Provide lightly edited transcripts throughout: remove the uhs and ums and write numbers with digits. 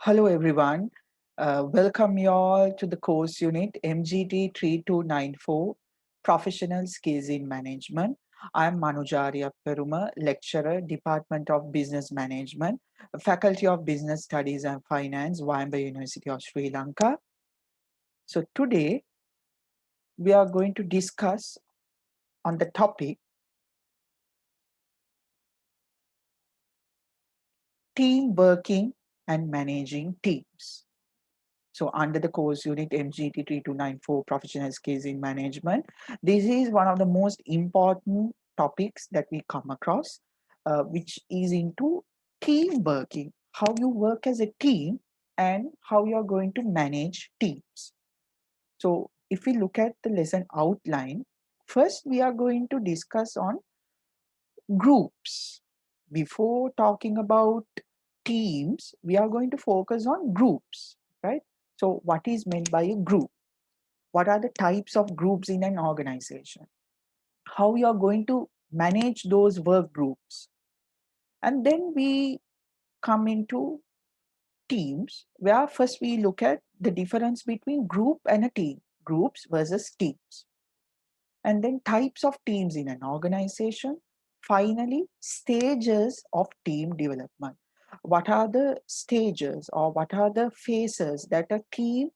Hello, everyone. Welcome you all to the course unit MGT 3294 Professional Skills in Management. I'm Manujarya Peruma, lecturer, Department of Business Management, Faculty of Business Studies and Finance, Wayamba University of Sri Lanka. So, today we are going to discuss on the topic team working and managing teams. So under the course unit MGT 3294 Professional Skills in Management, this is one of the most important topics that we come across, which is into team working, how you work as a team and how you are going to manage teams. So if we look at the lesson outline, first we are going to discuss on groups. Before talking about teams, we are going to focus on groups, right? So, what is meant by a group? What are the types of groups in an organization? How you are going to manage those work groups? And then we come into teams, where first we look at the difference between group and a team, groups versus teams. And then types of teams in an organization. Finally, stages of team development. What are the stages or what are the phases that a team,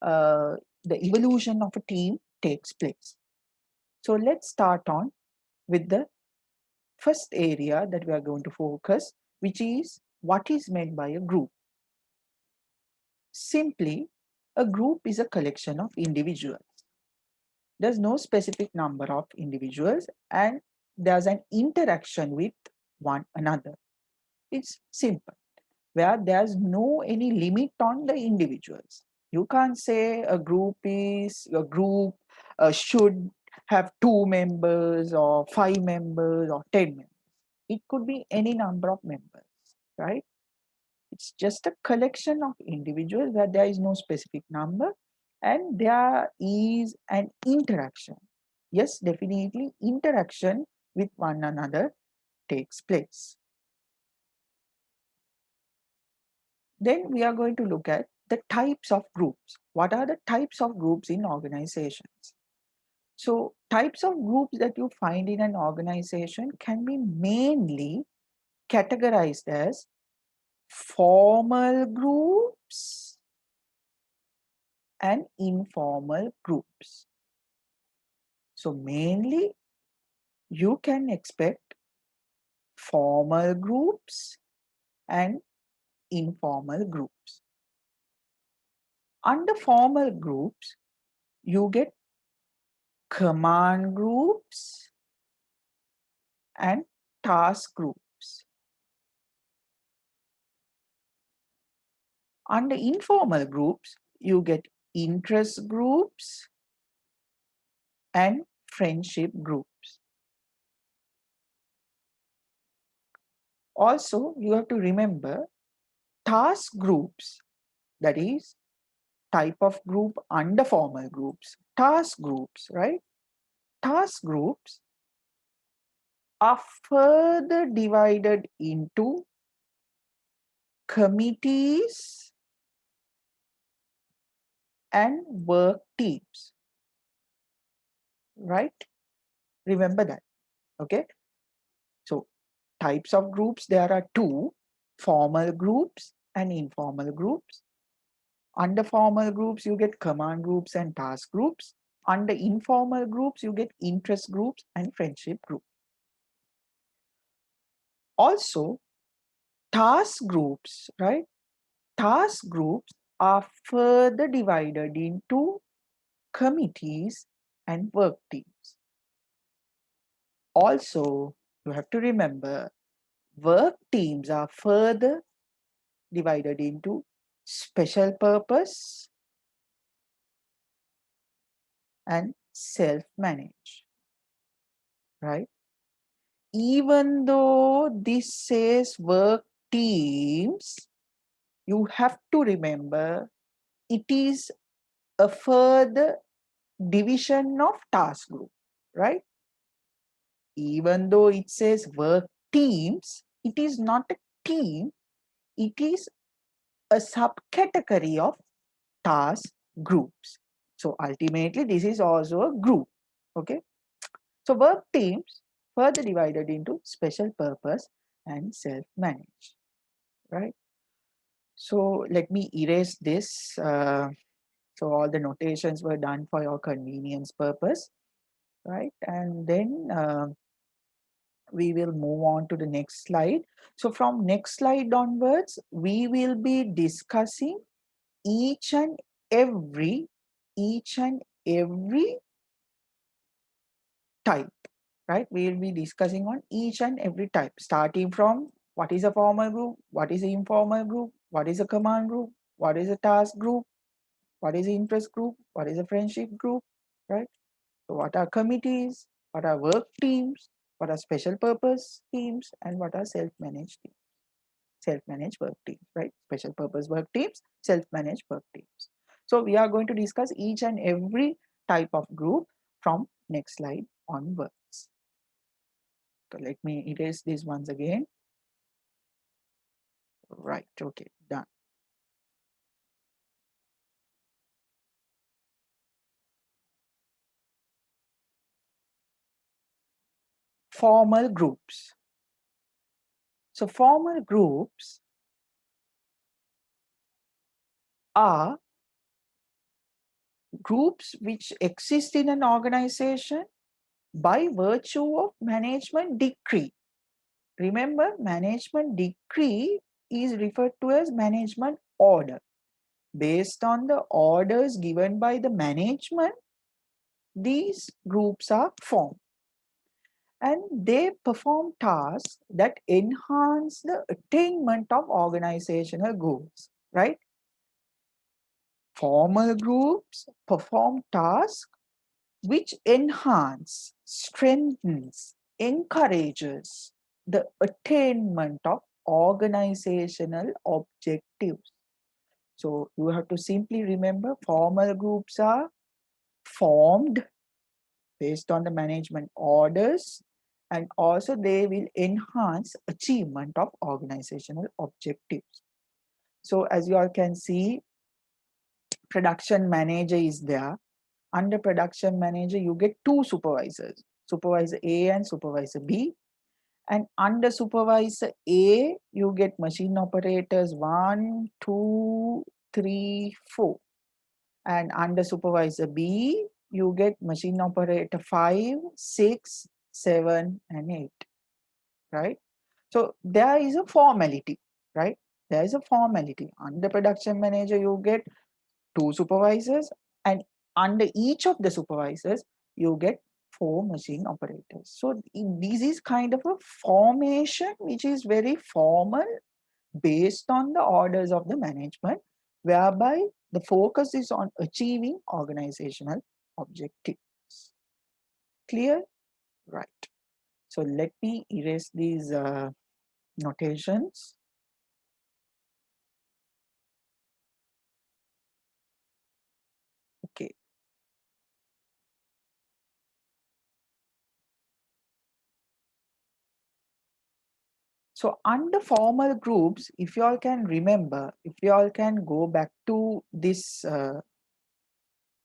uh, the evolution of a team takes place? So let's start on with the first area that we are going to focus, which is what is meant by a group. Simply, a group is a collection of individuals. There's no specific number of individuals and there's an interaction with one another. It's simple, where there's no any limit on the individuals. You can't say a group should have 2 members or 5 members or 10 members. It could be any number of members, right? It's just a collection of individuals where there is no specific number and there is an interaction. Yes, definitely interaction with one another takes place. Then we are going to look at the types of groups. What are the types of groups in organizations? So, types of groups that you find in an organization can be mainly categorized as formal groups and informal groups. So, mainly you can expect formal groups and informal groups. Under formal groups, you get command groups and task groups. Under informal groups, you get interest groups and friendship groups. Also, you have to remember task groups, that is, type of group under formal groups, task groups, right? Task groups are further divided into committees and work teams, right? Remember that, okay? So, types of groups, there are two, formal groups and informal groups. Under formal groups, you get command groups and task groups. Under informal groups, you get interest groups and friendship groups. Also, task groups, right? Task groups are further divided into committees and work teams. Also, you have to remember work teams are further divided into special purpose and self-manage, right? Even though this says work teams, you have to remember it is a further division of task group, right? Even though it says work teams, it is not a team, it is a subcategory of task groups. So ultimately, this is also a group. Okay. So work teams further divided into special purpose and self-managed, right? So let me erase this. So all the notations were done for your convenience purpose, right? And then we will move on to the next slide. So from next slide onwards, we will be discussing each and every each and every type, right? We will be discussing on each and every type, starting from what is a formal group, what is an informal group, what is a command group, what is a task group, what is an interest group, what is a friendship group, right? So what are committees, what are work teams, what are special purpose teams, and what are self-managed teams, self-managed work teams, right? Special purpose work teams, self-managed work teams. So we are going to discuss each and every type of group from next slide onwards. So let me erase this once again. Right, okay, done. Formal groups. So formal groups are groups which exist in an organization by virtue of management decree. Remember, management decree is referred to as management order. Based on the orders given by the management, these groups are formed and they perform tasks that enhance the attainment of organizational goals, right? Formal groups perform tasks which enhance, strengthens, encourages the attainment of organizational objectives. So you have to simply remember formal groups are formed based on the management orders, and also they will enhance achievement of organizational objectives. So as you all can see, production manager is there. Under production manager, you get two supervisors, supervisor A and supervisor B. And under supervisor A, you get machine operators 1, 2, 3, 4. And under supervisor B, you get machine operator 5, 6, 7, and 8, right? So there is a formality, right? There is a formality. Under production manager, you get two supervisors, and under each of the supervisors, you get 4 machine operators. So this is kind of a formation which is very formal based on the orders of the management, whereby the focus is on achieving organizational objectives. Clear? Right. So let me erase these notations. Okay. So under formal groups, if you all can remember, if you all can go back to this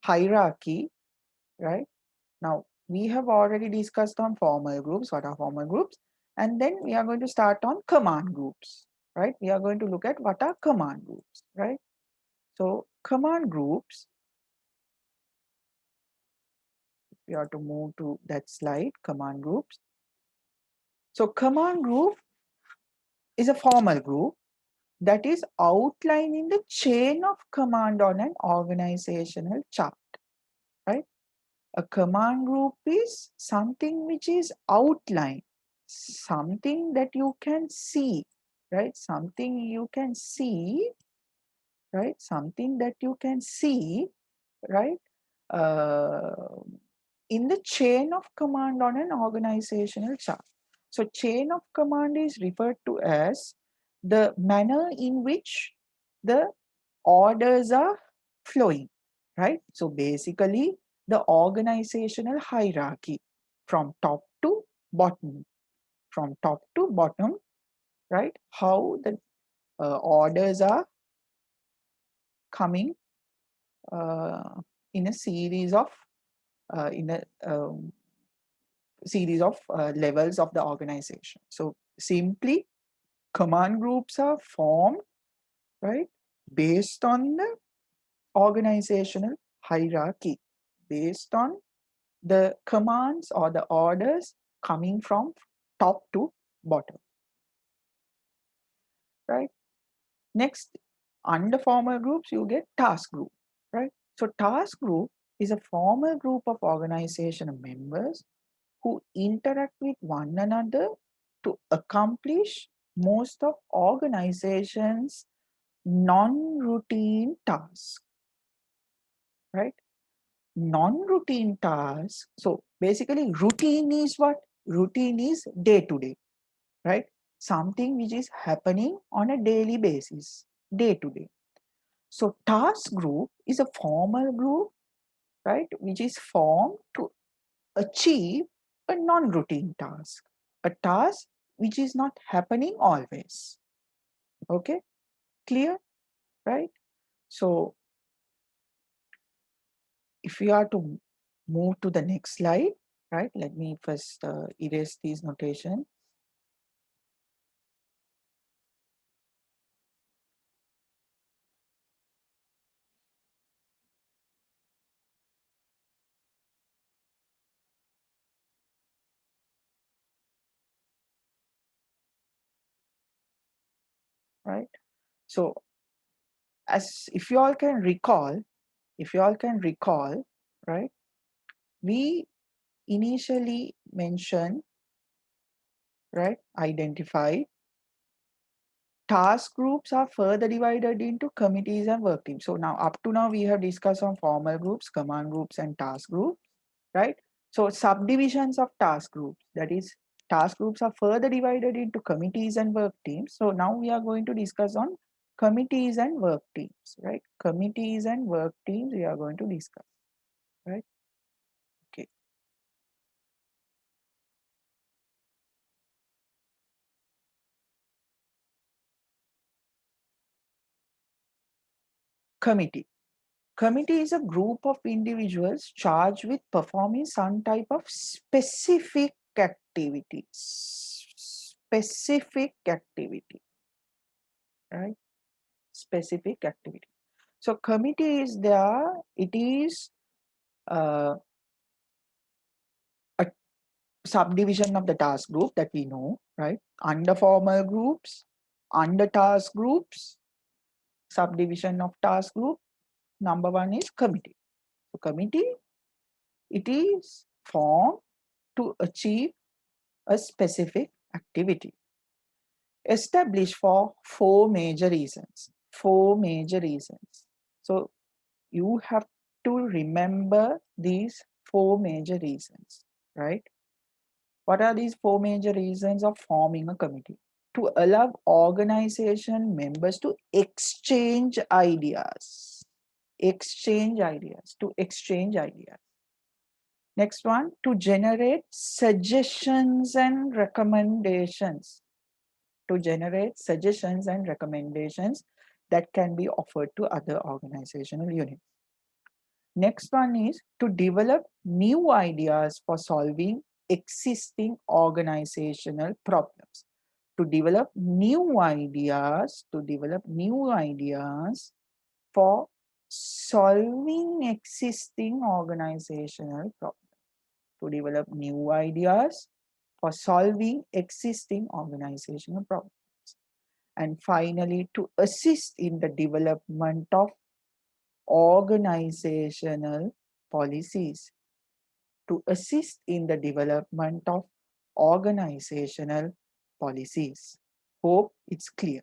hierarchy, right? Now, we have already discussed on formal groups, what are formal groups, and then we are going to start on command groups, right? We are going to look at what are command groups, right? So command groups, we have to move to that slide, command groups. So command group is a formal group that is outlining the chain of command on an organizational chart, right? A command group is something which is outlined, something that you can see, right? Something you can see, right? Something that you can see, right? Uh, in the chain of command on an organizational chart. So chain of command is referred to as the manner in which the orders are flowing, right? So basically the organizational hierarchy from top to bottom, from top to bottom, right? How the orders are coming in a series of in a series of levels of the organization. So simply, command groups are formed, right, based on the organizational hierarchy, based on the commands or the orders coming from top to bottom, right? Next, under formal groups, you get task group, right? So task group is a formal group of organization members who interact with one another to accomplish most of organizations non-routine tasks, right? Non-routine tasks. So basically routine is what? Routine is day to day, right? Something which is happening on a daily basis, day to day. So task group is a formal group, right, which is formed to achieve a non-routine task, a task which is not happening always. Okay, clear, right? So if we are to move to the next slide, right, let me first erase these notation, right? So as if you all can recall, right, we initially mentioned, right, identify task groups are further divided into committees and work teams. So now up to now we have discussed on formal groups, command groups and task groups, right? So subdivisions of task groups, that is task groups are further divided into committees and work teams. So now we are going to discuss on committees and work teams, right? Committees and work teams we are going to discuss, right? Okay. Committee. Committee is a group of individuals charged with performing some type of specific activity. Specific activity, right? Specific activity. So committee is there. It is a subdivision of the task group that we know, right? Under formal groups, under task groups, subdivision of task group. Number one is committee. So committee, it is formed to achieve a specific activity, established for four major reasons. Four major reasons. So you have to remember these four major reasons, right? What are these four major reasons of forming a committee? To allow organization members to exchange ideas. Exchange ideas. To exchange ideas. Next one, to generate suggestions and recommendations. To generate suggestions and recommendations that can be offered to other organizational units. Next one is to develop new ideas for solving existing organizational problems. To develop new ideas, for solving existing organizational problems. To develop new ideas for solving existing organizational problems. And finally, to assist in the development of organizational policies. To assist in the development of organizational policies. Hope it's clear.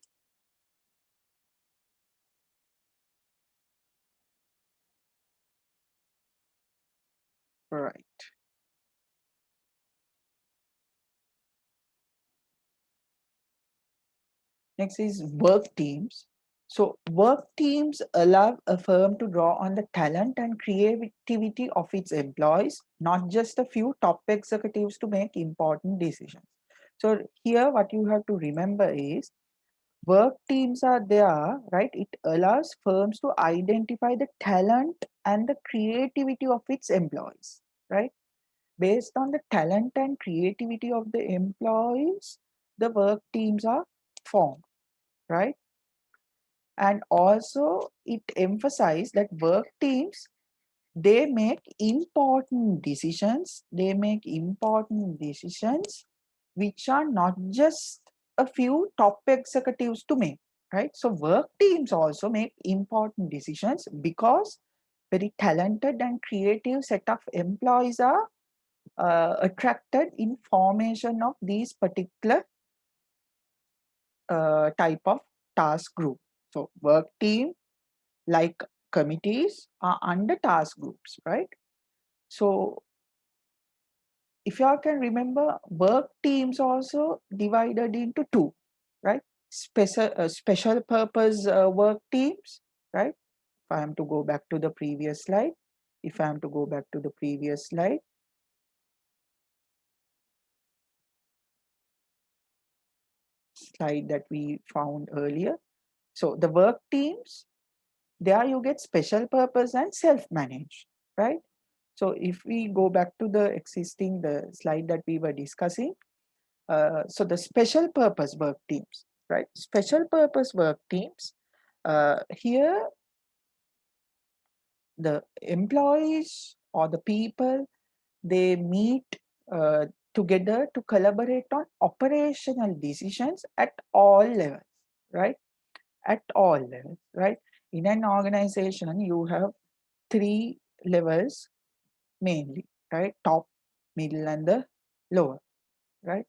Right. Next is work teams. So work teams allow a firm to draw on the talent and creativity of its employees, not just a few top executives to make important decisions. So here what you have to remember is work teams are there, right? It allows firms to identify the talent and the creativity of its employees, right? Based on the talent and creativity of the employees, the work teams are formed, right? And also it emphasizes that work teams, they make important decisions. They make important decisions which are not just a few top executives to make, right? So work teams also make important decisions because very talented and creative set of employees are attracted in formation of these particular type of task group. So work team, like committees, are under task groups, right? So if you all can remember, work teams also divided into two, right? Special purpose work teams, right? If I am to go back to the previous slide, if I am to go back to the previous slide that we found earlier. So the work teams, there you get special purpose and self-managed, right? So if we go back to the slide that we were discussing, so the special purpose work teams, right? Special purpose work teams, here the employees or the people, they meet uh, together to collaborate on operational decisions at all levels, right? At all levels, right? In an organization, you have three levels mainly, right? Top, middle, and the lower, right?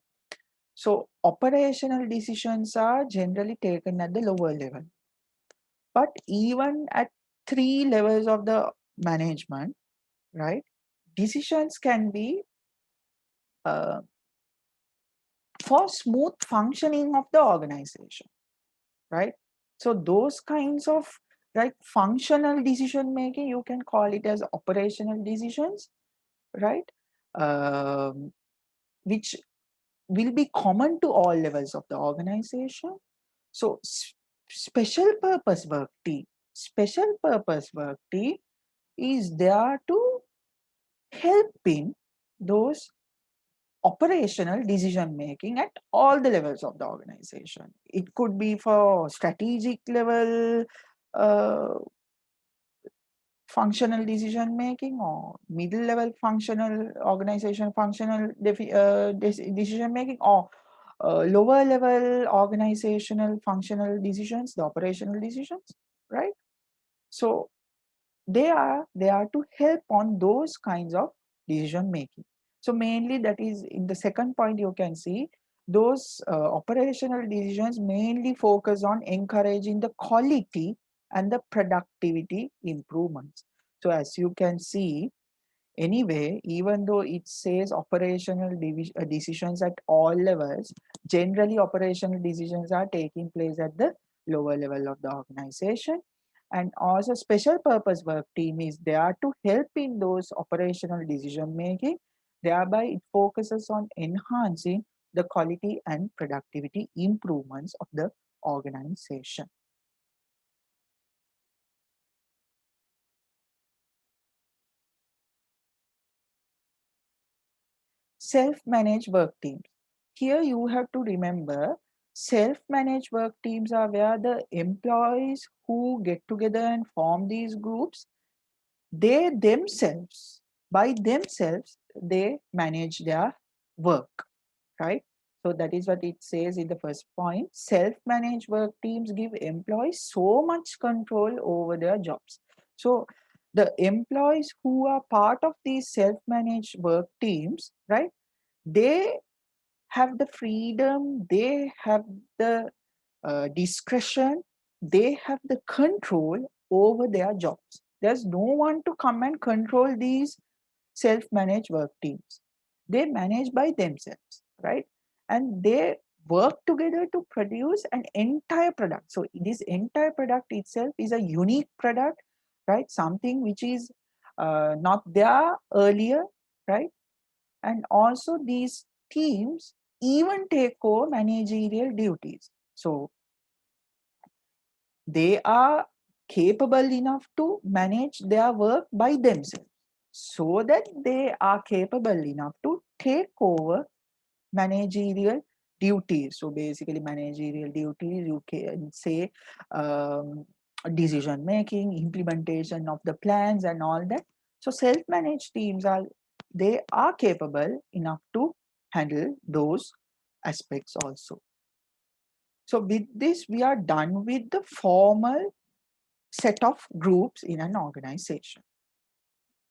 So operational decisions are generally taken at the lower level. But even at three levels of the management, right, decisions can be uh, for smooth functioning of the organization, right? So those kinds of, right, functional decision making, you can call it as operational decisions, right? Which will be common to all levels of the organization. So special purpose work team is there to help in those operational decision making at all the levels of the organization. It could be for strategic level functional decision making, or middle level functional organization functional decision making, or lower level organizational functional decisions, the operational decisions, right? So they are to help on those kinds of decision making. So mainly that is in the second point, you can see those operational decisions mainly focus on encouraging the quality and the productivity improvements. So as you can see, anyway, even though it says operational decisions at all levels, generally operational decisions are taking place at the lower level of the organization. And also special purpose work team is there to help in those operational decision making. Thereby it focuses on enhancing the quality and productivity improvements of the organization. Self-managed work teams. Here you have to remember, self-managed work teams are where the employees who get together and form these groups, they themselves, by themselves, they manage their work, right? So that is what it says in the first point. Self-managed work teams give employees so much control over their jobs. So the employees who are part of these self-managed work teams, right, they have the freedom, they have the discretion, they have the control over their jobs. There's no one to come and control these self-managed work teams. They manage by themselves, right? And they work together to produce an entire product. So this entire product itself is a unique product, right? Something which is not there earlier, right? And also these teams even take over managerial duties. So they are capable enough to manage their work by themselves, so that they are capable enough to take over managerial duties. So basically managerial duties, you can say, um, decision making, implementation of the plans and all that. So self-managed teams are, they are capable enough to handle those aspects also. So with this, we are done with the formal set of groups in an organization.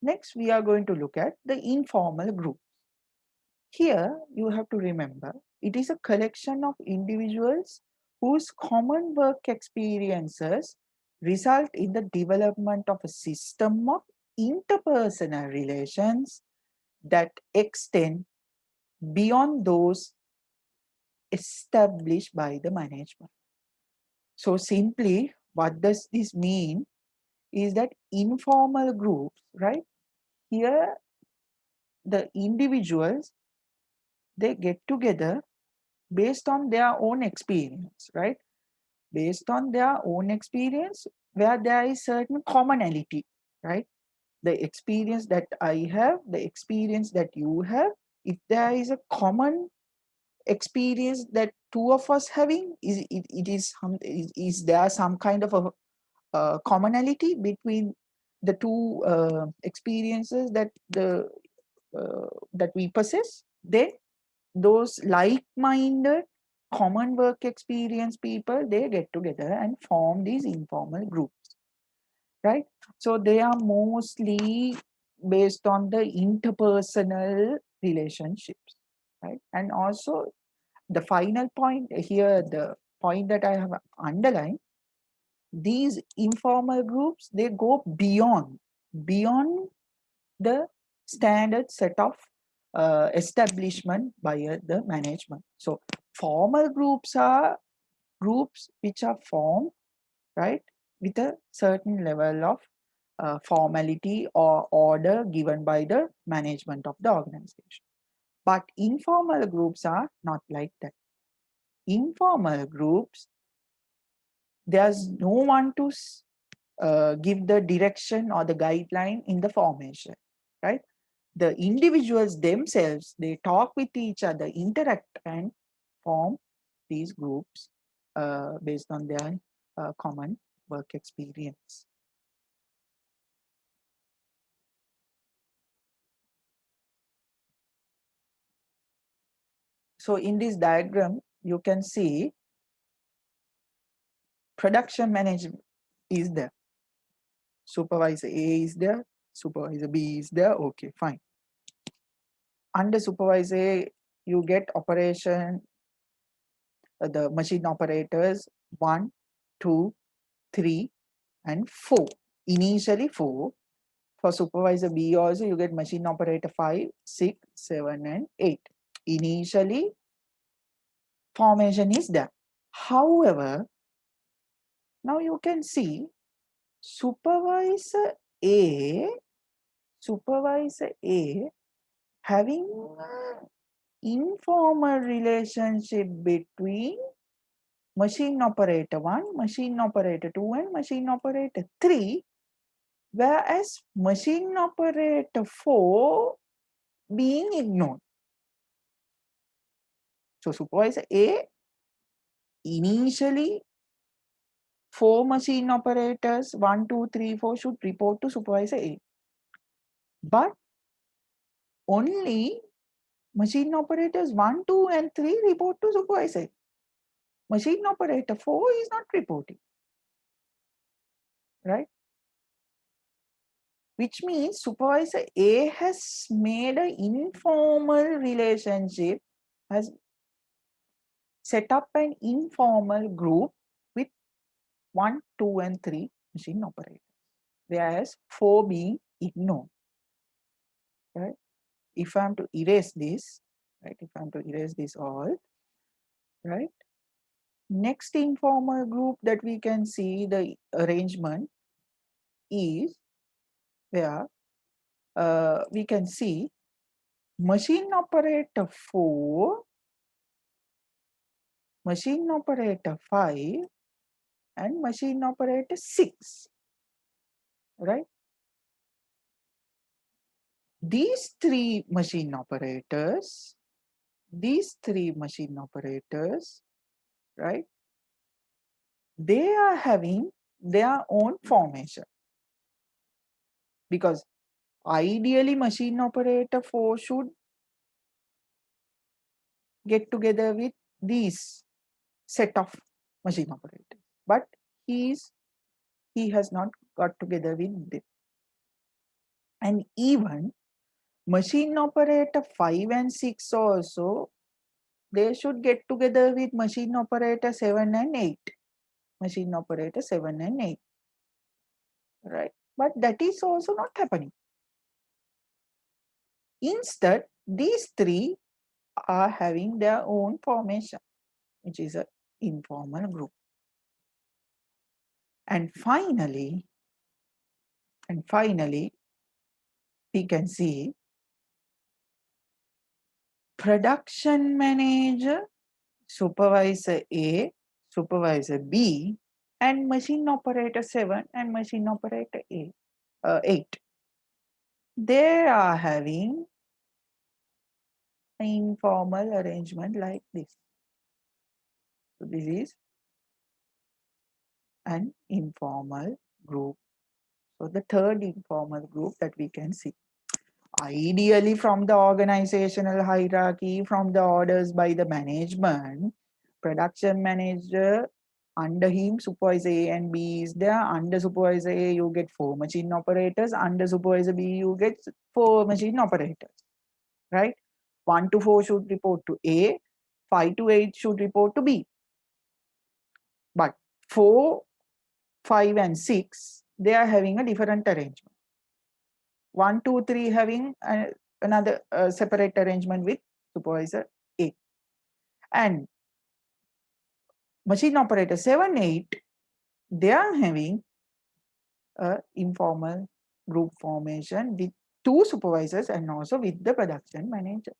Next, we are going to look at the informal group. Here, you have to remember, it is a collection of individuals whose common work experiences result in the development of a system of interpersonal relations that extend beyond those established by the management. So simply, what does this mean is that informal groups, right? Here, the individuals, they get together based on their own experience, right? Based on their own experience, where there is certain commonality, right? The experience that I have, the experience that you have, if there is a common experience that two of us having, is there some kind of a commonality between the two experiences that we possess, then those like-minded common work experience people, they get together and form these informal groups, right? So they are mostly based on the interpersonal relationships, right? And also the final point here, the point that I have underlined, these informal groups, they go beyond the standard set of establishment by the management. So formal groups are groups which are formed, right, with a certain level of formality or order given by the management of the organization. But informal groups are not like that. Informal groups, there's no one to give the direction or the guideline in the formation, right? The individuals themselves, they talk with each other, interact and form these groups based on their common work experience. So in this diagram, you can see production management is there. Supervisor A is there, supervisor B is there, okay, fine. Under supervisor A, you get operation, the machine operators 1, 2, 3, and 4. Initially 4. For supervisor B also, you get machine operator 5, 6, 7, and 8. Initially, formation is there. However, now you can see supervisor A, supervisor A having an informal relationship between machine operator 1, machine operator 2, and machine operator 3, whereas machine operator 4 being ignored. So supervisor A, initially 4 machine operators 1, 2, 3, 4 should report to supervisor A. But only machine operators 1, 2, and 3 report to supervisor. Machine operator 4 is not reporting, right? Which means supervisor A has made an informal relationship, has set up an informal group with 1, 2, and 3 machine operators, whereas 4 being ignored, right? If I'm to erase this, right? If I'm to erase this all, right? Next informal group that we can see the arrangement is where we can see machine operator 4, machine operator 5, and machine operator 6, right? These three machine operators, right? They are having their own formation, because ideally machine operator 4 should get together with these set of machine operators, but he has not got together with them. And even machine operator 5 and 6 also, they should get together with machine operator 7 and 8. Machine operator 7 and 8. Right? But that is also not happening. Instead, these three are having their own formation, which is an informal group. And finally, we can see production manager, supervisor A, supervisor B, and machine operator 7 and machine operator 8. They are having an informal arrangement like this. So this is an informal group. So the third informal group that we can see. Ideally, from the organizational hierarchy, from the orders by the management, production manager, under him supervisor A and B is there. Under supervisor A you get 4 machine operators. Under supervisor B you get 4 machine operators. Right? 1 to 4 should report to A, 5 to 8 should report to B. But 4, 5 and 6, they are having a different arrangement. 1, 2, 3 having another separate arrangement with supervisor A. And machine operator 7, 8, they are having a informal group formation with 2 supervisors and also with the production manager.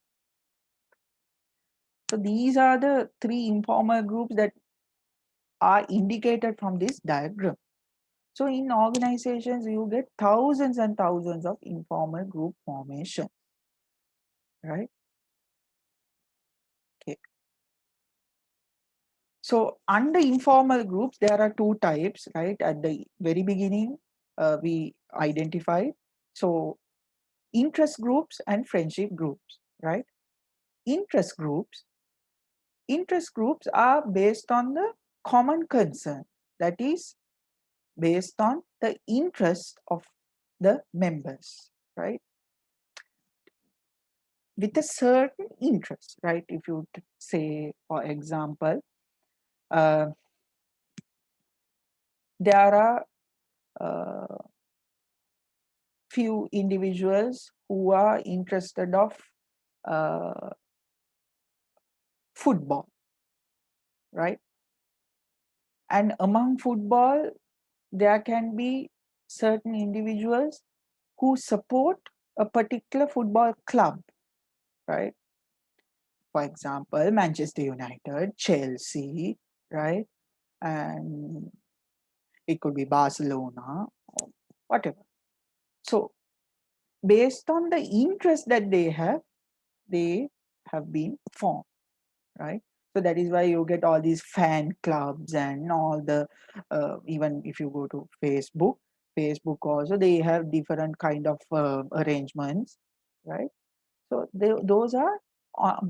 So these are the 3 informal groups that are indicated from this diagram. So in organizations, you get thousands and thousands of informal group formation, right? Okay. So under informal groups, there are 2 types, right? At the very beginning, we identified. So interest groups and friendship groups, right? Interest groups are based on the common concern, that is based on the interest of the members, right? With a certain interest, right? If you say, for example, uh, there are few individuals who are interested of uh, football, right? And among football, there can be certain individuals who support a particular football club, right? For example, Manchester United, Chelsea, right? And it could be Barcelona, or whatever. So based on the interest that they have been formed, right? So that is why you get all these fan clubs and all the even if you go to Facebook also they have different kind of arrangements, right? So those are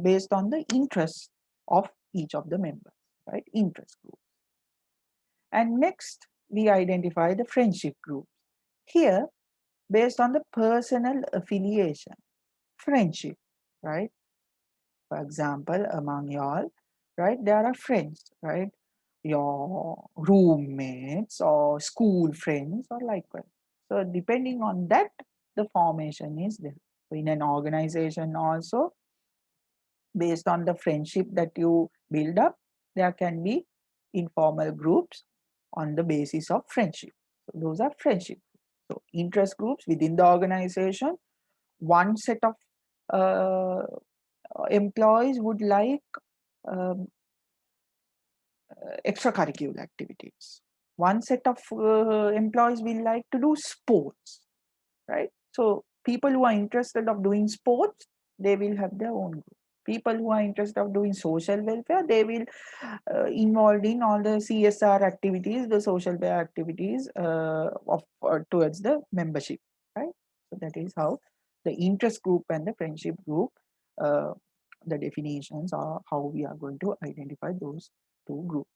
based on the interest of each of the members, right? Interest group. And next we identify the friendship groups. Here, based on the personal affiliation, friendship, right? For example, among y'all, right, there are friends, right? Your roommates or school friends or likewise. So depending on that, the formation is there. So in an organization also, based on the friendship that you build up, there can be informal groups on the basis of friendship. So those are friendship. So interest groups within the organization, one set of uh, employees would like um, extracurricular activities, One set of employees will like to do sports, right? So people who are interested of doing sports, they will have their own group. People who are interested of doing social welfare, they will involved in all the CSR activities, the social welfare activities of towards the membership, right? So that is how the interest group and the friendship group, uh, the definitions are how we are going to identify those two groups.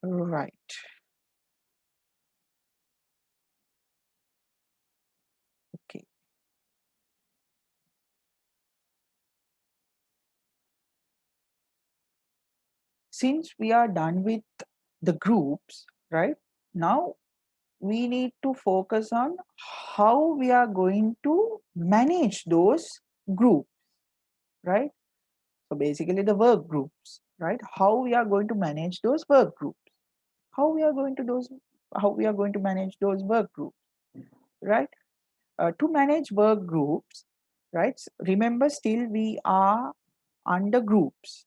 Right. Okay. Since we are done with the groups, right? Now we need to focus on how we are going to manage those groups, right? So basically the work groups, right? How we are going to manage those work groups? How we are going to those? How we are going to manage those work groups, right? To manage work groups, right? Remember, still we are under groups,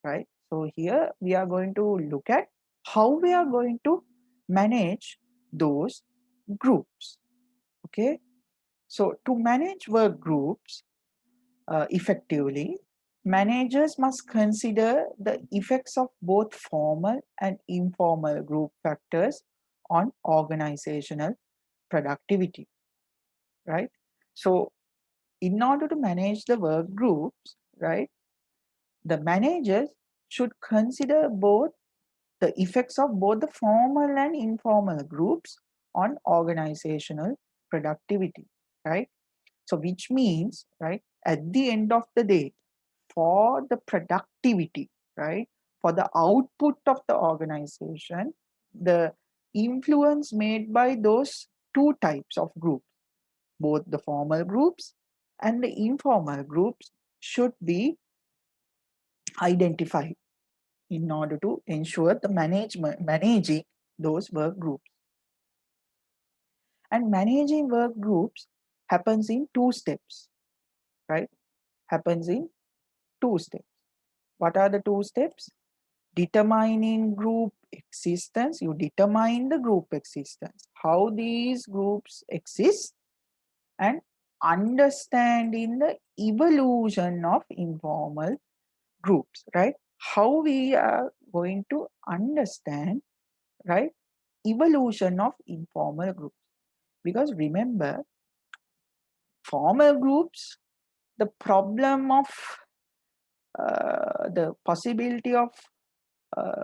right? So here we are going to look at how we are going to manage those groups. Okay. So to manage work groups effectively, managers must consider the effects of both formal and informal group factors on organizational productivity, right? So in order to manage the work groups, right, the managers should consider both the effects of both the formal and informal groups on organizational productivity, right? So which means, right, at the end of the day, for the productivity, right, for the output of the organization, the influence made by those two types of groups, both the formal groups and the informal groups, should be identified in order to ensure the managing those work groups. And managing work groups happens in two steps, right? Happens in two steps. What are the two steps? Determining group existence. You determine the group existence, how these groups exist, and understanding the evolution of informal groups, right? How we are going to understand, right, evolution of informal groups. Because remember, formal groups, the problem of the possibility of uh,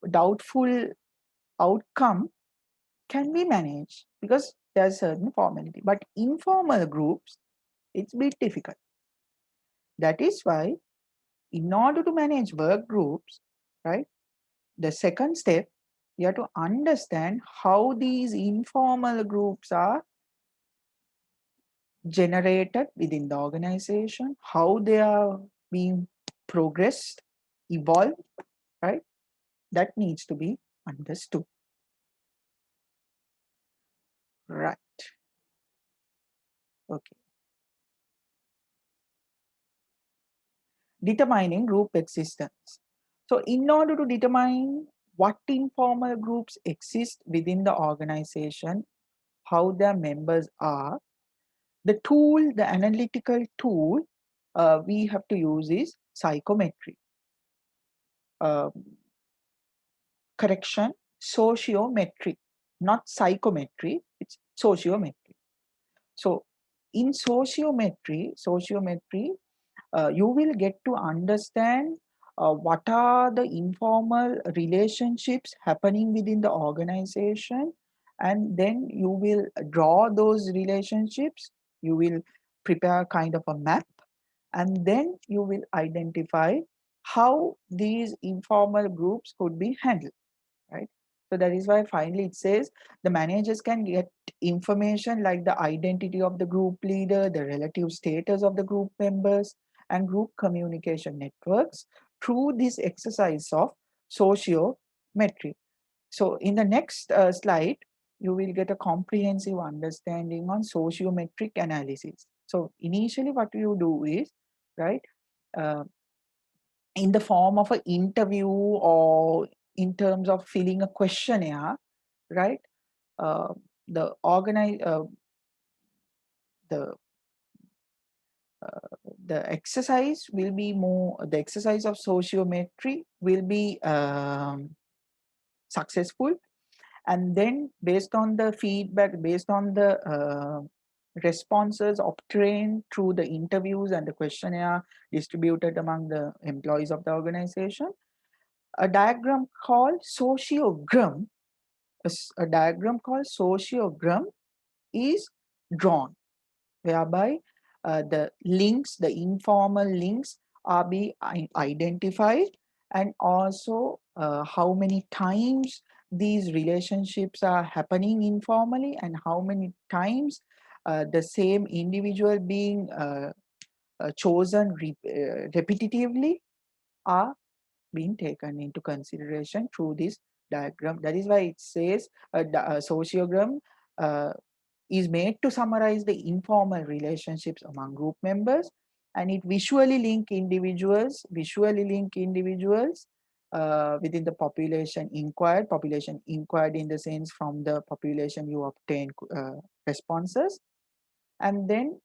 doubtful outcome can be managed because there's certain formality. But informal groups, it's a bit difficult. That is why, in order to manage work groups, right, the second step, you have to understand how these informal groups are generated within the organization, how they are being progressed, evolved, right? That needs to be understood. Right. Okay. Determining group existence. So, in order to determine what informal groups exist within the organization, how their members are, the tool, the analytical tool we have to use is psychometry. Uh, Correction, sociometry, not psychometry, it's sociometry. So, in sociometry, you will get to understand what are the informal relationships happening within the organization, and then you will draw those relationships. You will prepare kind of a map, and then you will identify how these informal groups could be handled, right? So that is why finally it says the managers can get information like the identity of the group leader, the relative status of the group members, and group communication networks through this exercise of sociometry. So in the next slide, you will get a comprehensive understanding on sociometric analysis. So initially what you do is, right, uh, in the form of an interview or in terms of filling a questionnaire, right? Uh, the organize the the exercise will be more, the exercise of sociometry will be successful, and then based on the feedback, based on the responses obtained through the interviews and the questionnaire distributed among the employees of the organization, a diagram called sociogram, a diagram called sociogram is drawn, whereby the links, the informal links are be identified, and also how many times these relationships are happening informally, and how many times the same individual being chosen repetitively are being taken into consideration through this diagram. That is why it says a sociogram uh, is made to summarize the informal relationships among group members, and it visually link individuals within the population inquired in the sense from the population you obtain responses, and then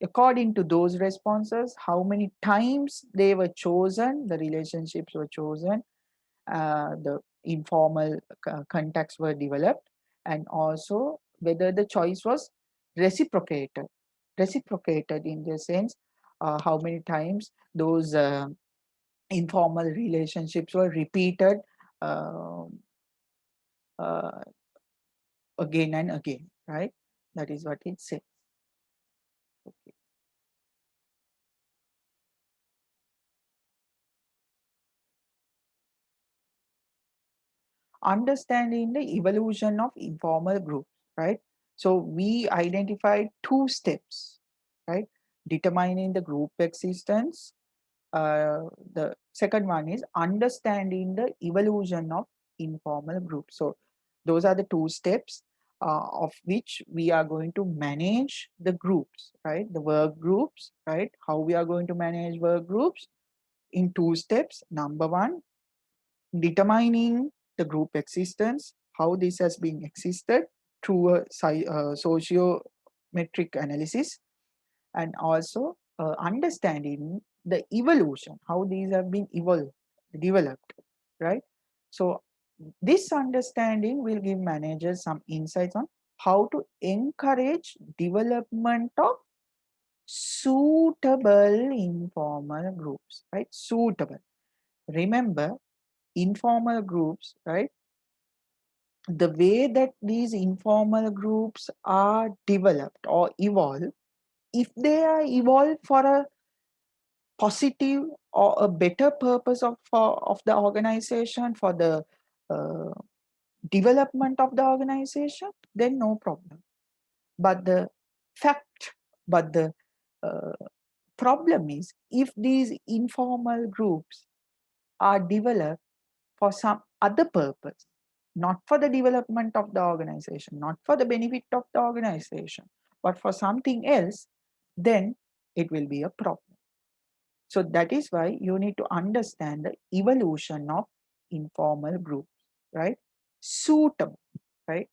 according to those responses, how many times they were chosen, the relationships were chosen, the informal contacts were developed, and also whether the choice was reciprocated. Reciprocated in the sense, how many times those informal relationships were repeated uh, uh, again and again, right? That is what it says. Okay. Understanding the evolution of informal groups, right? So we identified two steps, right? Determining the group existence. The second one is understanding the evolution of informal groups. So those are the two steps of which we are going to manage the groups, right? The work groups, right? How we are going to manage work groups in two steps. Number one, determining the group existence, how this has been existed through a sociometric analysis, and also understanding the evolution, how these have been developed, right? So this understanding will give managers some insights on how to encourage development of suitable informal groups, right? Suitable. Remember, informal groups, right? The way that these informal groups are developed or evolve, if they are evolved for a positive or a better purpose of the organization, for the uh, development of the organization, then no problem. But the fact, but the uh, problem is, if these informal groups are developed for some other purpose, not for the development of the organization, not for the benefit of the organization, but for something else, then it will be a problem. So that is why you need to understand the evolution of informal groups, right? Suitable, right?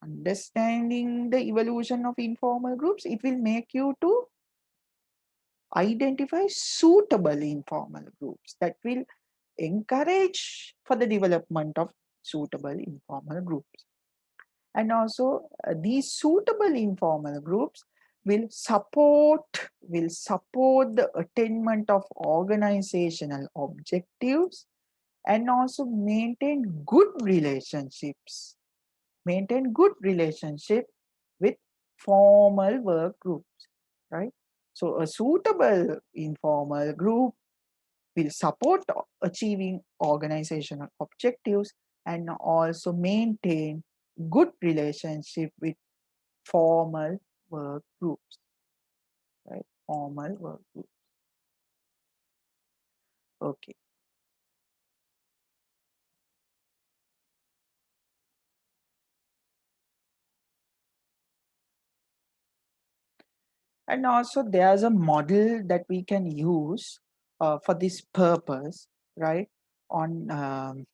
Understanding the evolution of informal groups, it will make you to identify suitable informal groups that will encourage for the development of suitable informal groups. And also these suitable informal groups will support the attainment of organizational objectives, and also maintain good relationship with formal work groups, right? So a suitable informal group will support achieving organizational objectives, and also maintain good relationship with formal work groups, right? Formal work groups. Okay. And also there's a model that we can use for this purpose, right? on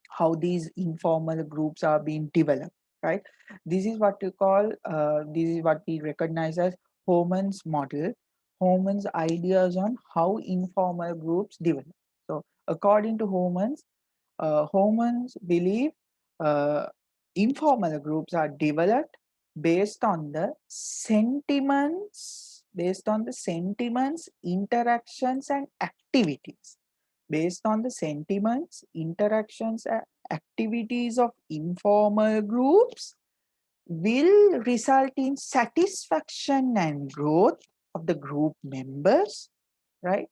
how these informal groups are being developed, right? This is what you call, this is what we recognize as Homan's model, Homan's ideas on how informal groups develop. So according to Homans believe uh, informal groups are developed based on the sentiments, interactions, and activities. Based on the sentiments, interactions, and activities of informal groups will result in satisfaction and growth of the group members, right?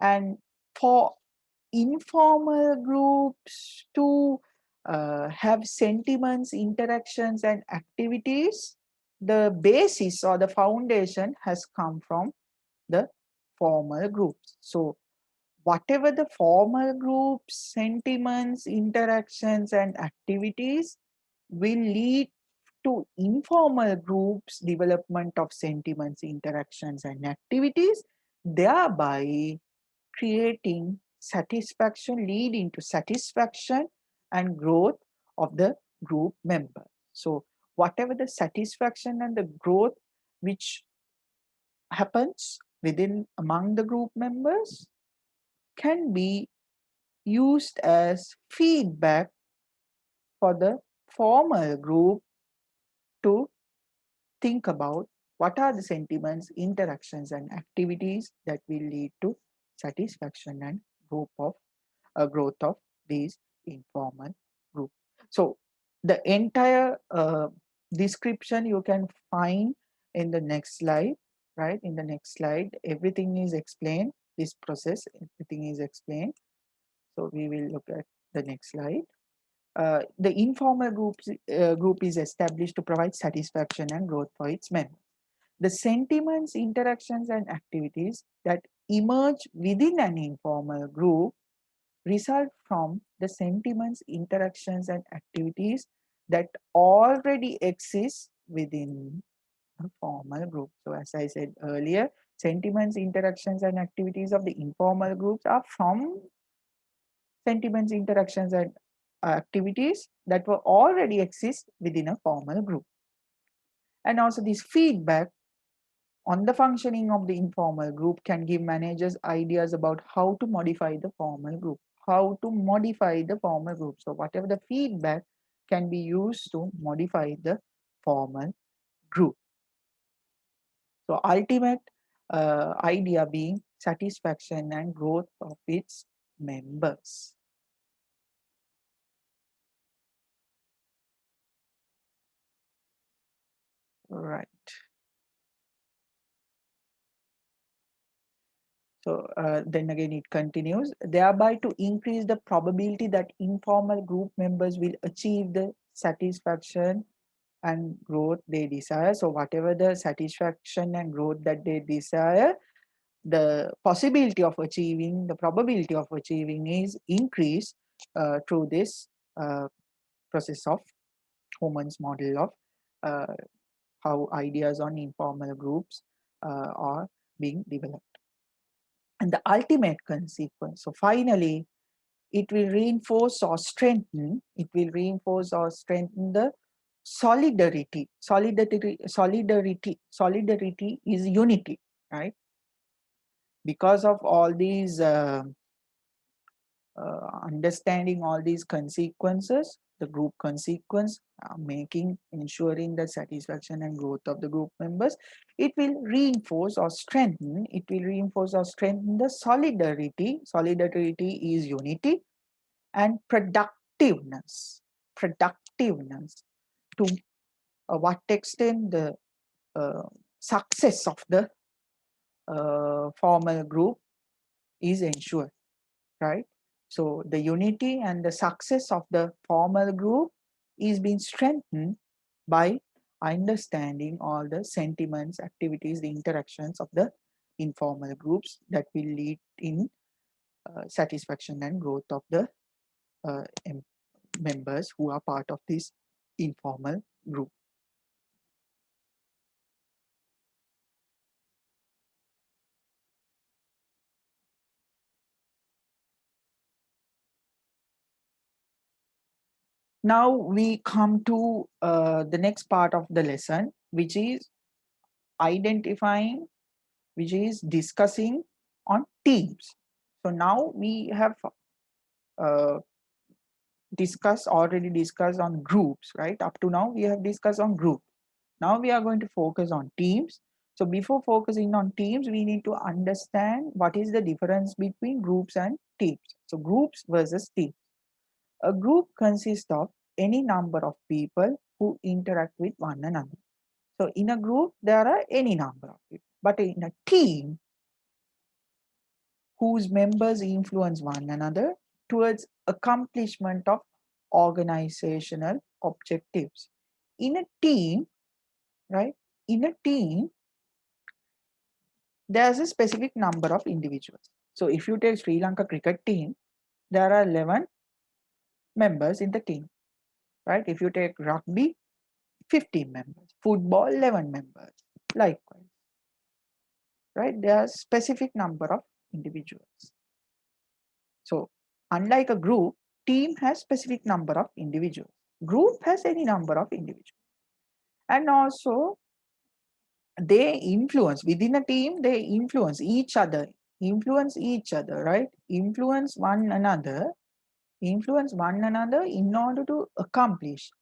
And for informal groups to have sentiments, interactions, and activities, the basis or the foundation has come from the formal groups. So whatever the formal groups, sentiments, interactions, and activities will lead to informal groups development of sentiments, interactions, and activities, thereby creating satisfaction, leading to satisfaction and growth of the group member. So whatever the satisfaction and the growth which happens within among the group members can be used as feedback for the formal group to think about what are the sentiments, interactions, and activities that will lead to satisfaction and growth of these informal groups. So the entire description you can find in the next slide, right? In the next slide, everything is explained. This process, everything is explained. So we will look at the next slide. The informal group is established to provide satisfaction and growth for its members. The sentiments, interactions, and activities that emerge within an informal group result from the sentiments, interactions, and activities that already exist within a formal group. So, as I said earlier, sentiments, interactions, and activities of the informal groups are from sentiments, interactions, and activities that were already exist within a formal group. And also, this feedback on the functioning of the informal group can give managers ideas about how to modify the formal group. How to modify the formal group. So, whatever the feedback can be used to modify the formal group. So, ultimate idea being satisfaction and growth of its members. Right. So then again, it continues, thereby to increase the probability that informal group members will achieve the satisfaction and growth they desire. So whatever the satisfaction and growth that they desire, the possibility of achieving, the probability of achieving is increased through this process of Homan's model of uh, how ideas on informal groups are being developed. And the ultimate consequence. So finally, it will reinforce or strengthen, the solidarity. Solidarity is unity, right? Because of all these understanding all these consequences, the group consequence, ensuring the satisfaction and growth of the group members, it will reinforce or strengthen, the solidarity. Solidarity is unity and productiveness to what extent the success of the formal group is ensured, right? So the unity and the success of the formal group is being strengthened by understanding all the sentiments, activities, the interactions of the informal groups that will lead in satisfaction and growth of the uh, members who are part of this informal group. Now we come to the next part of the lesson, which is identifying, which is discussing on teams. So now we have uh, already discussed on groups, right? Up to now we have discussed on groups. Now we are going to focus on teams. So before focusing on teams, we need to understand what is the difference between groups and teams. So groups versus teams. A group consists of any number of people who interact with one another. So in a group, there are any number of people. But in a team, whose members influence one another towards accomplishment of organizational objectives. In a team, right? In a team, there's a specific number of individuals. So if you take Sri Lanka cricket team, there are 11 members in the team, right? If you take rugby, 15 members, football, 11 members, likewise, right? There are specific number of individuals. So unlike a group, team has specific number of individuals. Group has any number of individuals. And also they influence within a team, they influence each other, right? Influence one another in order to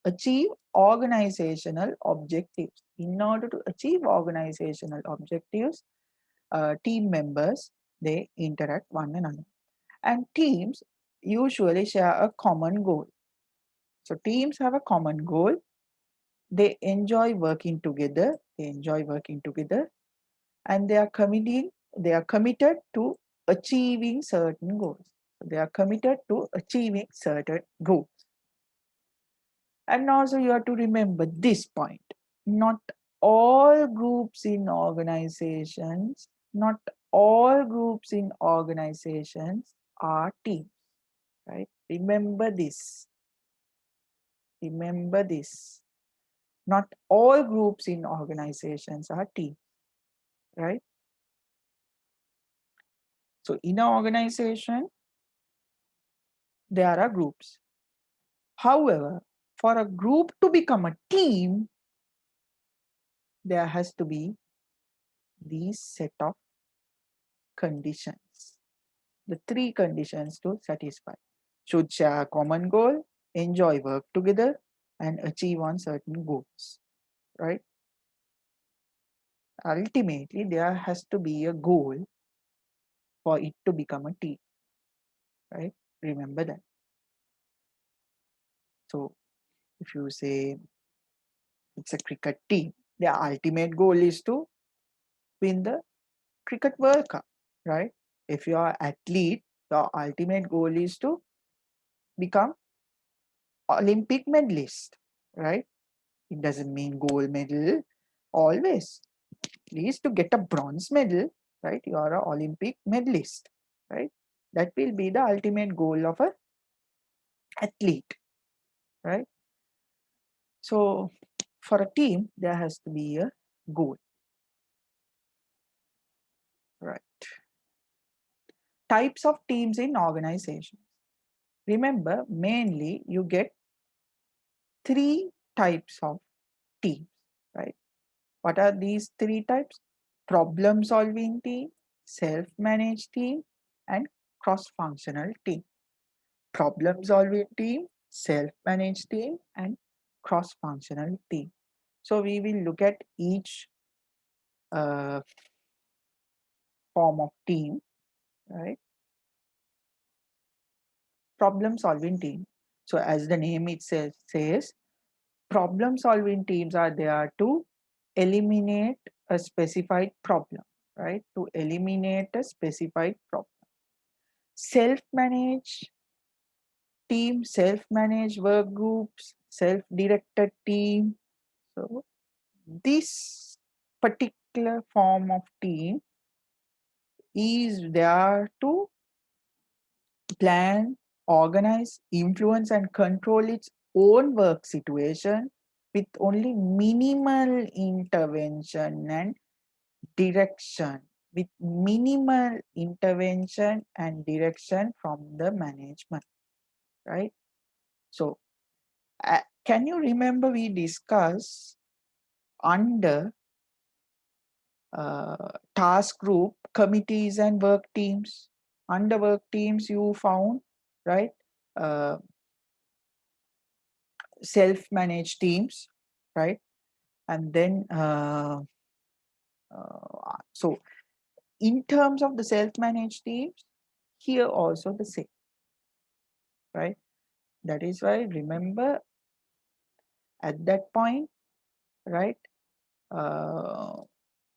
achieve organizational objectives. In order to achieve organizational objectives, team members, they interact one another. And teams usually share a common goal. So teams have a common goal. They enjoy working together. And they are committed to achieving certain goals. So they are committed to achieving certain goals. And also you have to remember this point. Not all groups in organizations, not all groups in organizations are teams, right? Remember this. Remember this. Not all groups in organizations are teams, right? So in an organization, there are groups. However, for a group to become a team, there has to be these set of conditions. The three conditions to satisfy. Should share a common goal, enjoy work together, and achieve on certain goals, right? Ultimately, there has to be a goal for it to become a team, right? Remember that. So if you say it's a cricket team, their ultimate goal is to win the cricket World Cup, right? If you are athlete, your ultimate goal is to become Olympic medalist, right? It doesn't mean gold medal always. At least to get a bronze medal, right? You are an Olympic medalist, right? That will be the ultimate goal of a athlete, right? So for a team, there has to be a goal, right? Types of teams in organizations. Remember, mainly you get three types of teams, right? What are these three types? Problem solving team, self managed team, and cross functional team. Problem solving team, self managed team, and cross functional team. So we will look at each uh, form of team, right? Problem solving team. So as the name itself says, problem solving teams are there to eliminate a specified problem, right? To eliminate a specified problem. Self-managed team, self-managed work groups, self-directed team. So this particular form of team is there to plan, organize, influence, and control its own work situation with only minimal intervention and direction, with minimal intervention and direction from the management, right? So Can you remember we discussed under task group, committees and work teams? Under work teams, you found, right, uh, self-managed teams, right? And then, so in terms of the self-managed teams, here also the same, right? That is why, remember, at that point, right, uh,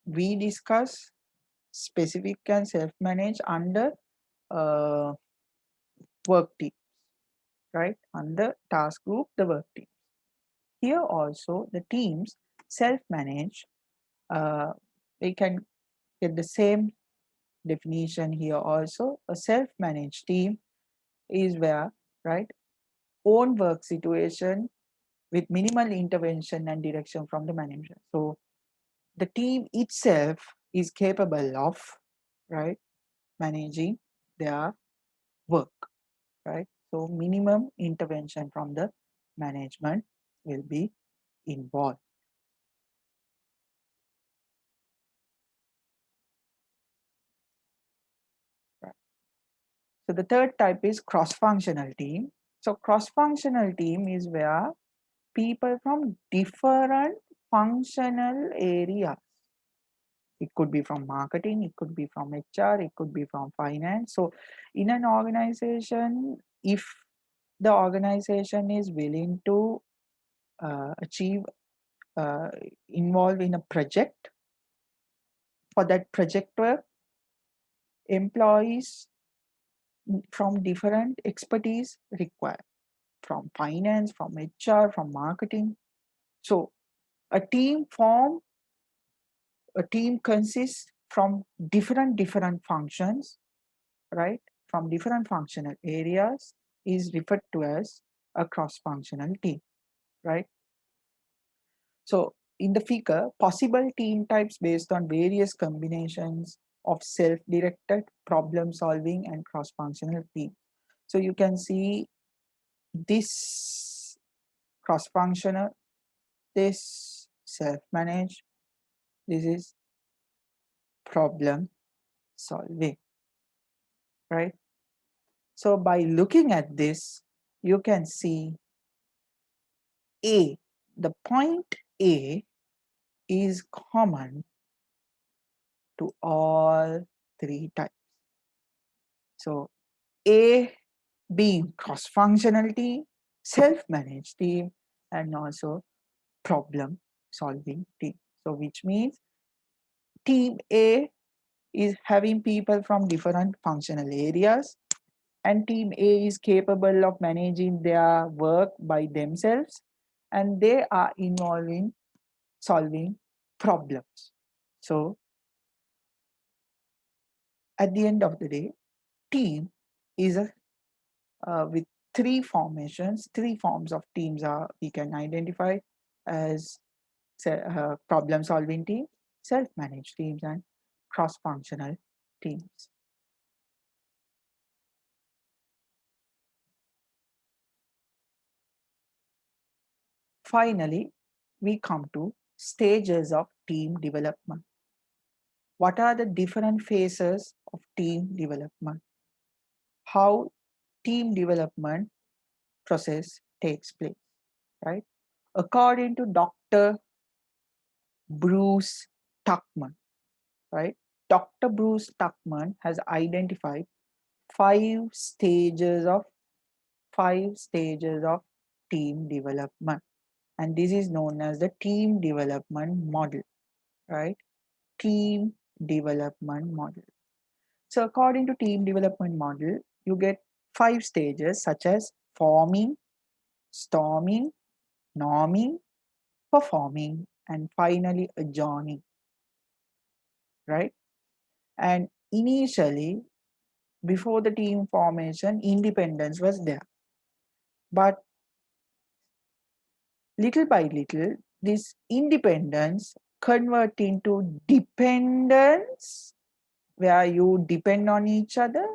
we discuss specific and self-managed under uh, work teams, right? Under task group, the work team. Here also the teams self-manage. We can get the same definition here also. A self-managed team is where, right, own work situation with minimal intervention and direction from the manager. So the team itself is capable of, right, managing their work, right? So minimum intervention from the management will be involved. Right? So the third type is cross-functional team. So cross-functional team is where people from different functional areas. It could be from marketing, it could be from HR, it could be from finance. So in an organization, if the organization is willing to achieve, uh, involve in a project, for that project work, employees from different expertise required, from finance, from HR, from marketing. So a team form, a team consists from different functions, right? From different functional areas is referred to as a cross-functional team, right? So in the figure, possible team types based on various combinations of self-directed problem solving and cross-functional team. So you can see this cross-functional, this self-managed, this is problem solving, right? So by looking at this, you can see A, the point A is common to all three types. So A being cross-functional team, self-managed team, and also problem-solving team. So which means team A is having people from different functional areas, and team A is capable of managing their work by themselves, and they are involved in solving problems. So at the end of the day, team is a with three formations, three forms of teams are we can identify as problem solving team, self-managed teams, and cross-functional teams. Finally, we come to stages of team development. What are the different phases of team development? How team development process takes place, right? According to Dr. Bruce Tuckman, right? Dr. Bruce Tuckman has identified five stages of five stages of team development, and this is known as the team development model, right? Team development model. So according to team development model, you get five stages such as forming, storming, norming, performing, and finally adjourning, right? And initially, before the team formation, independence was there. But little by little, this independence convert into dependence, where you depend on each other,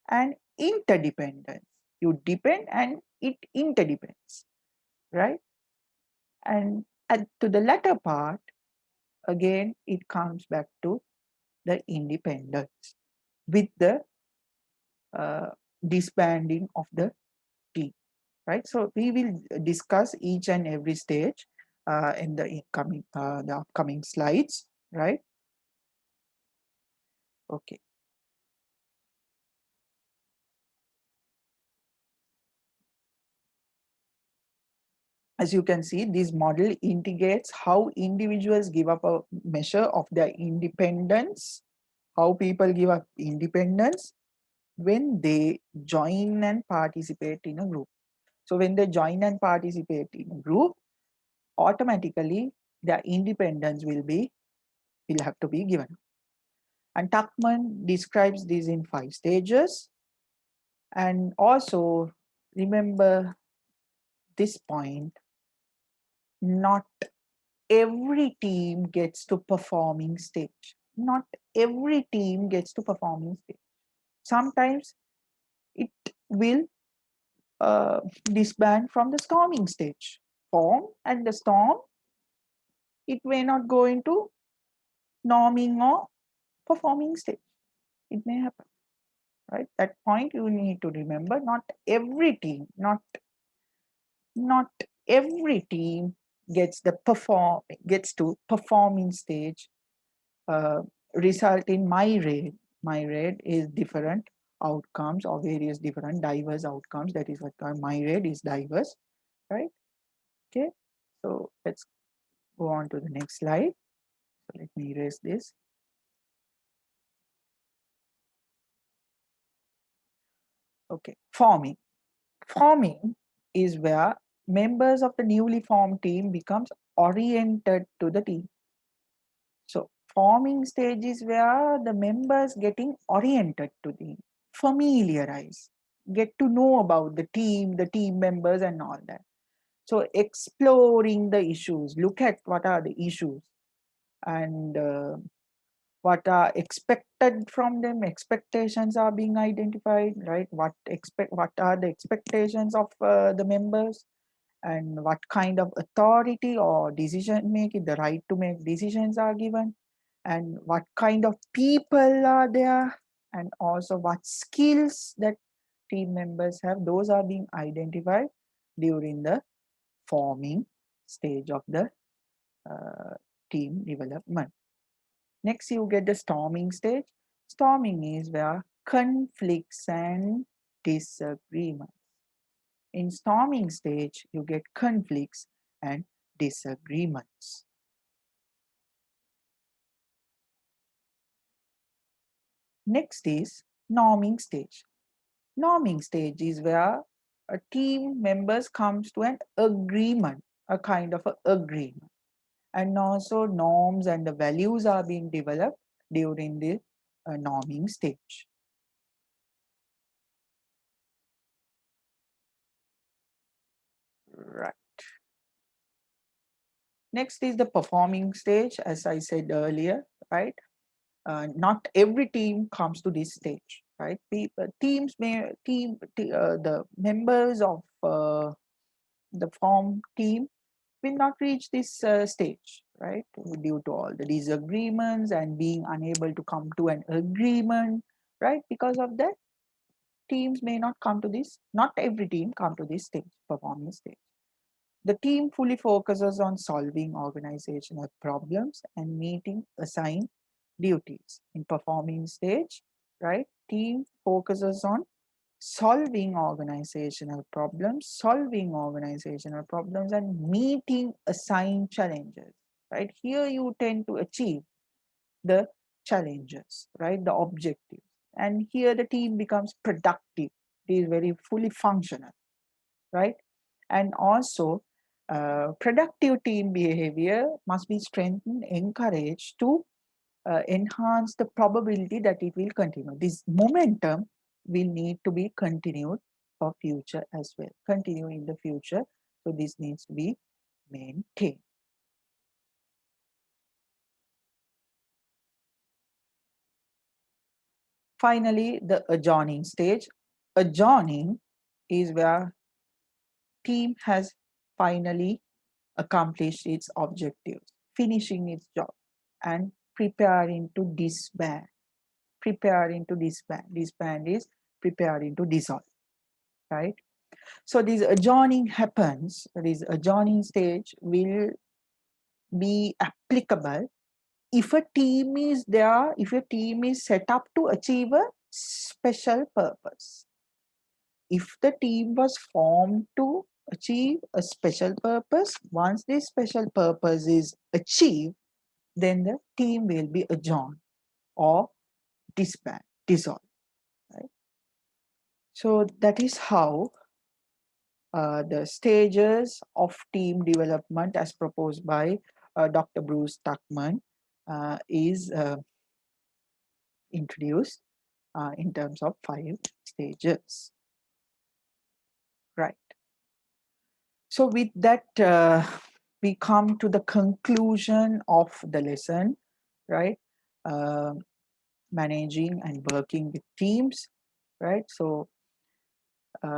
and interdependence. You depend and it interdepends, right? And to the latter part, again, it comes back to the independence with the uh, disbanding of the team, right? So we will discuss each and every stage in the upcoming slides, right? Okay. As you can see, this model integrates how individuals give up a measure of their independence, how people give up independence when they join and participate in a group. So when they join and participate in a group, automatically their independence will have to be given. And Tuckman describes this in 5 stages. And also remember this point, not every team gets to performing stage. Not every team gets to performing stage. Sometimes it will disband from the storming stage. Form and the storm, it may not go into norming or performing stage. It may happen, right? That point you need to remember. Not every team gets to performing stage, uh, result in my rate is different outcomes or various different diverse outcomes. That is what my rate is diverse, right? Okay, so let's go on to the next slide. So let me erase this. Okay, forming is where members of the newly formed team becomes oriented to the team. So forming stage is where the members getting oriented to the familiarize, get to know about the team members and all that. So exploring the issues, look at what are the issues and what are expected from them. Expectations are being identified, right? What are the expectations of the members, and what kind of authority or decision making, the right to make decisions are given, and what kind of people are there, and also what skills that team members have. Those are being identified during the forming stage of the uh, team development. Next, you get the storming stage. Storming is where conflicts and disagreements. In storming stage, you get conflicts and disagreements. Next is norming stage. Norming stage is where a team members comes to an agreement, a kind of a agreement. And also norms and the values are being developed during the norming stage. Right. Next is the performing stage, as I said earlier, right? Not every team comes to this stage, right? The members of the form team will not reach this stage, right? Due to all the disagreements and being unable to come to an agreement, right? Because of that, teams may not come to this, not every team come to this stage, performance stage. The team fully focuses on solving organizational problems and meeting assigned duties. In performing stage, right? Team focuses on solving organizational problems and meeting assigned challenges, right? Here you tend to achieve the challenges, right? The objectives. And here the team becomes productive. It is very fully functional, right? And also, productive team behavior must be strengthened, encouraged to enhance the probability that it will continue. This momentum will need to be continued for future as well, continue in the future. So this needs to be maintained. Finally, the adjourning stage. Adjourning is where team has finally accomplish its objectives, finishing its job, and preparing to disband. Preparing to disband. Disband is preparing to dissolve, right? So this adjourning happens, this adjourning stage will be applicable if a team is there, if a team is set up to achieve a special purpose. If the team was formed to achieve a special purpose, once this special purpose is achieved, then the team will be adjourned or disband, dissolved. Right? So that is how the stages of team development as proposed by Dr. Bruce Tuckman is introduced in terms of 5 stages. Right. So with that, we come to the conclusion of the lesson, right? Uh, Managing and working with teams, right? So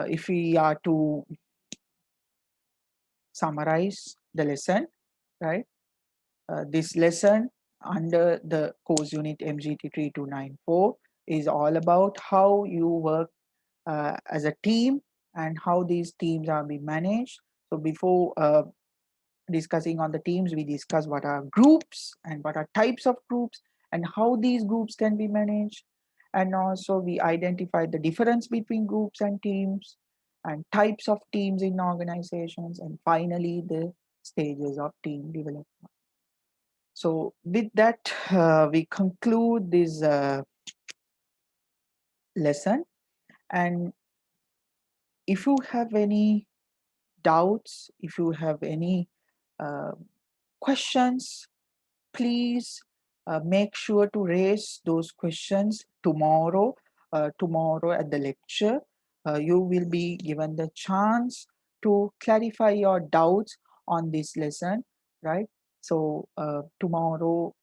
if we are to summarize the lesson, right? This lesson under the course unit MGT 3294 is all about how you work as a team and how these teams are being managed. So before discussing on the teams, we discuss what are groups and what are types of groups and how these groups can be managed. And also we identify the difference between groups and teams and types of teams in organizations, and finally the stages of team development. So with that, we conclude this lesson. And if you have any doubts, if you have any uh, questions, please make sure to raise those questions tomorrow. Tomorrow at the lecture, you will be given the chance to clarify your doubts on this lesson, right? So tomorrow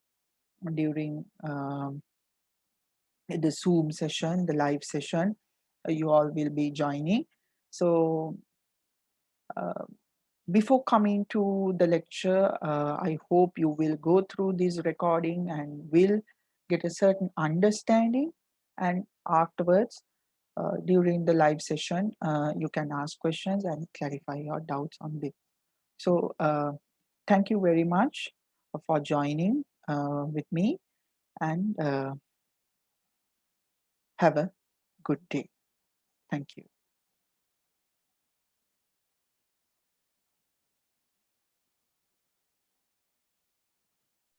during the Zoom session, the live session, you all will be joining. So uh, before coming to the lecture, I hope you will go through this recording and will get a certain understanding. And afterwards, during the live session, you can ask questions and clarify your doubts on this. So thank you very much for joining with me, and have a good day. Thank you.